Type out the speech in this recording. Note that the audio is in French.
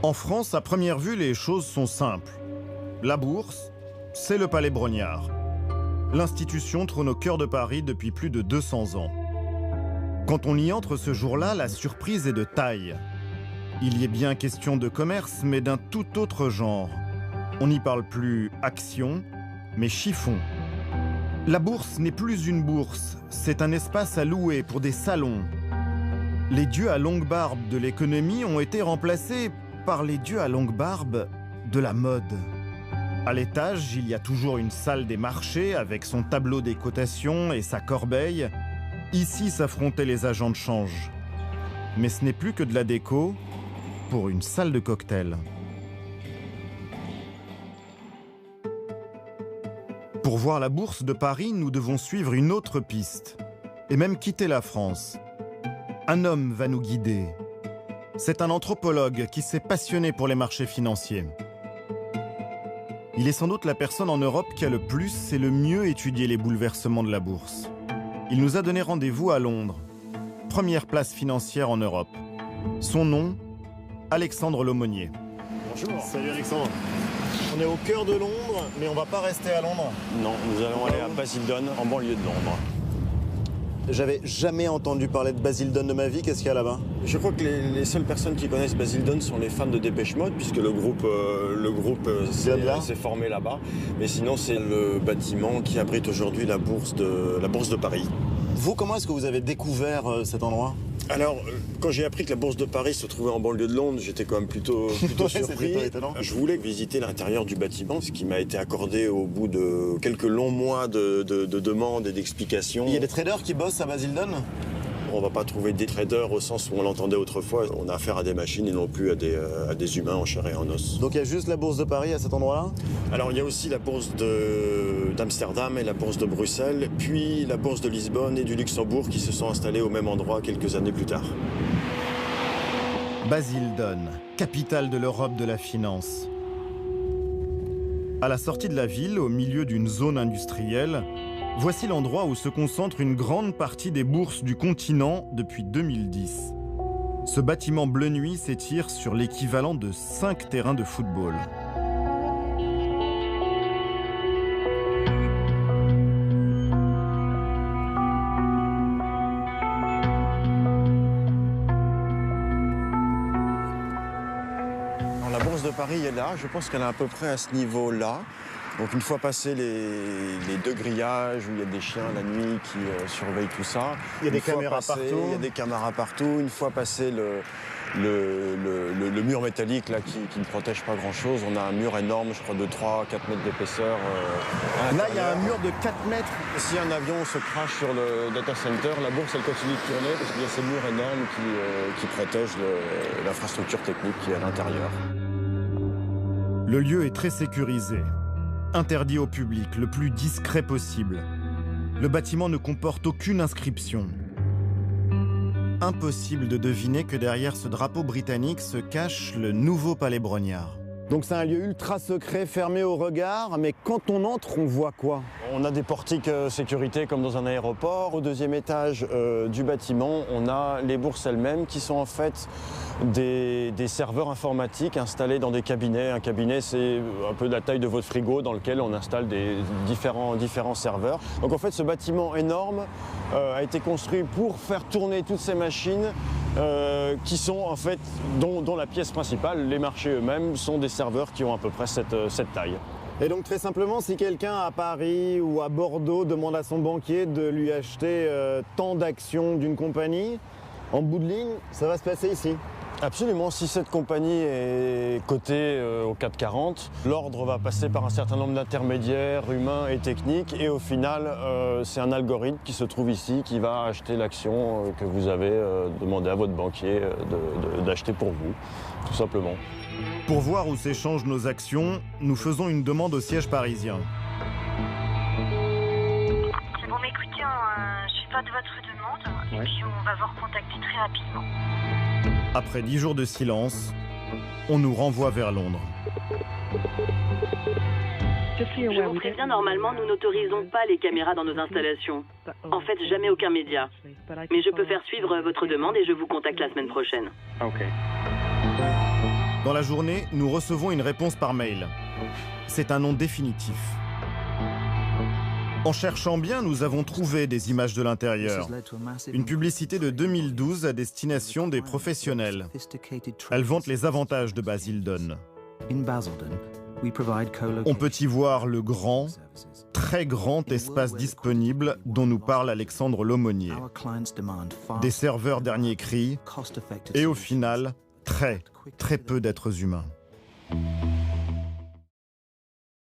En France, à première vue, les choses sont simples. La bourse, c'est le Palais Brongniart. L'institution trône au cœur de Paris depuis plus de 200 ans. Quand on y entre ce jour-là, la surprise est de taille. Il y est bien question de commerce, mais d'un tout autre genre. On n'y parle plus action, mais chiffon. La bourse n'est plus une bourse, c'est un espace à louer pour des salons. Les dieux à longue barbe de l'économie ont été remplacés par les dieux à longue barbe de la mode. À l'étage, il y a toujours une salle des marchés avec son tableau des cotations et sa corbeille. Ici s'affrontaient les agents de change. Mais ce n'est plus que de la déco pour une salle de cocktail. Pour voir la bourse de Paris, nous devons suivre une autre piste et même quitter la France. Un homme va nous guider. C'est un anthropologue qui s'est passionné pour les marchés financiers. Il est sans doute la personne en Europe qui a le plus et le mieux étudié les bouleversements de la bourse. Il nous a donné rendez-vous à Londres, première place financière en Europe. Son nom, Alexandre Lemonnier. Bonjour. Salut Alexandre. On est au cœur de Londres, mais on va pas rester à Londres. Non, nous allons aller à Basildon, en banlieue de Londres. J'avais jamais entendu parler de Basildon de ma vie, qu'est-ce qu'il y a là-bas? Je crois que les seules personnes qui connaissent Basildon sont les fans de Dépêche Mode, puisque le groupe s'est formé là-bas. Mais sinon, c'est le bâtiment qui abrite aujourd'hui la bourse de Paris. Vous, comment est-ce que vous avez découvert cet endroit? Alors, quand j'ai appris que la bourse de Paris se trouvait en banlieue de Londres, j'étais quand même plutôt Ouais, surpris. plutôt étonnant. Je voulais visiter l'intérieur du bâtiment, ce qui m'a été accordé au bout de quelques longs mois de demandes et d'explications. Il y a des traders qui bossent à Basildon? On va pas trouver des traders au sens où on l'entendait autrefois. On a affaire à des machines et non plus à des humains en chair et en os. Donc il y a juste la bourse de Paris à cet endroit-là? Alors il y a aussi la bourse d'Amsterdam et la bourse de Bruxelles, puis la bourse de Lisbonne et du Luxembourg qui se sont installées au même endroit quelques années plus tard. Basildon, capitale de l'Europe de la finance. À la sortie de la ville, au milieu d'une zone industrielle, voici l'endroit où se concentre une grande partie des bourses du continent depuis 2010. Ce bâtiment bleu nuit s'étire sur l'équivalent de 5 terrains de football. Alors, la bourse de Paris est là, je pense qu'elle est à peu près à ce niveau-là. Donc une fois passé les deux grillages où il y a des chiens la nuit qui surveillent tout ça. Il y a des caméras partout. Il y a des caméras partout. Une fois passé le mur métallique là, qui ne protège pas grand-chose, on a un mur énorme, je crois de 3-4 mètres d'épaisseur. Là, il y a un mur de 4 mètres. Si un avion se crache sur le data center, la bourse elle continue de tourner parce qu'il y a ces murs énormes qui protègent l'infrastructure technique qui est à l'intérieur. Le lieu est très sécurisé. Interdit au public, le plus discret possible. Le bâtiment ne comporte aucune inscription. Impossible de deviner que derrière ce drapeau britannique se cache le nouveau Palais Brongniart. Donc c'est un lieu ultra secret, fermé au regard, mais quand on entre, on voit quoi? On a des portiques sécurité comme dans un aéroport. Au deuxième étage du bâtiment, on a les bourses elles-mêmes qui sont en fait des serveurs informatiques installés dans des cabinets. Un cabinet, c'est un peu la taille de votre frigo dans lequel on installe des différents serveurs. Donc en fait, ce bâtiment énorme a été construit pour faire tourner toutes ces machines qui sont en fait, dont la pièce principale, les marchés eux-mêmes, sont des serveurs qui ont à peu près cette taille. Et donc très simplement, si quelqu'un à Paris ou à Bordeaux demande à son banquier de lui acheter tant d'actions d'une compagnie, en bout de ligne, ça va se passer ici? Absolument, si cette compagnie est cotée au CAC 40, l'ordre va passer par un certain nombre d'intermédiaires humains et techniques et au final, c'est un algorithme qui se trouve ici qui va acheter l'action que vous avez demandé à votre banquier d'acheter pour vous, tout simplement. Pour voir où s'échangent nos actions, nous faisons une demande au siège parisien. C'est bon, mais écoutez, je suis pas de votre demande et puis on va vous recontacter très rapidement. Après 10 jours de silence, on nous renvoie vers Londres. Je vous préviens, normalement, nous n'autorisons pas les caméras dans nos installations. En fait, jamais aucun média. Mais je peux faire suivre votre demande et je vous contacte la semaine prochaine. Dans la journée, nous recevons une réponse par mail. C'est un nom définitif. En cherchant bien, nous avons trouvé des images de l'intérieur. Une publicité de 2012 à destination des professionnels. Elle vante les avantages de Basildon. On peut y voir le grand, très grand espace disponible dont nous parle Alexandre Lomonier. Des serveurs dernier cri et au final, très peu d'êtres humains.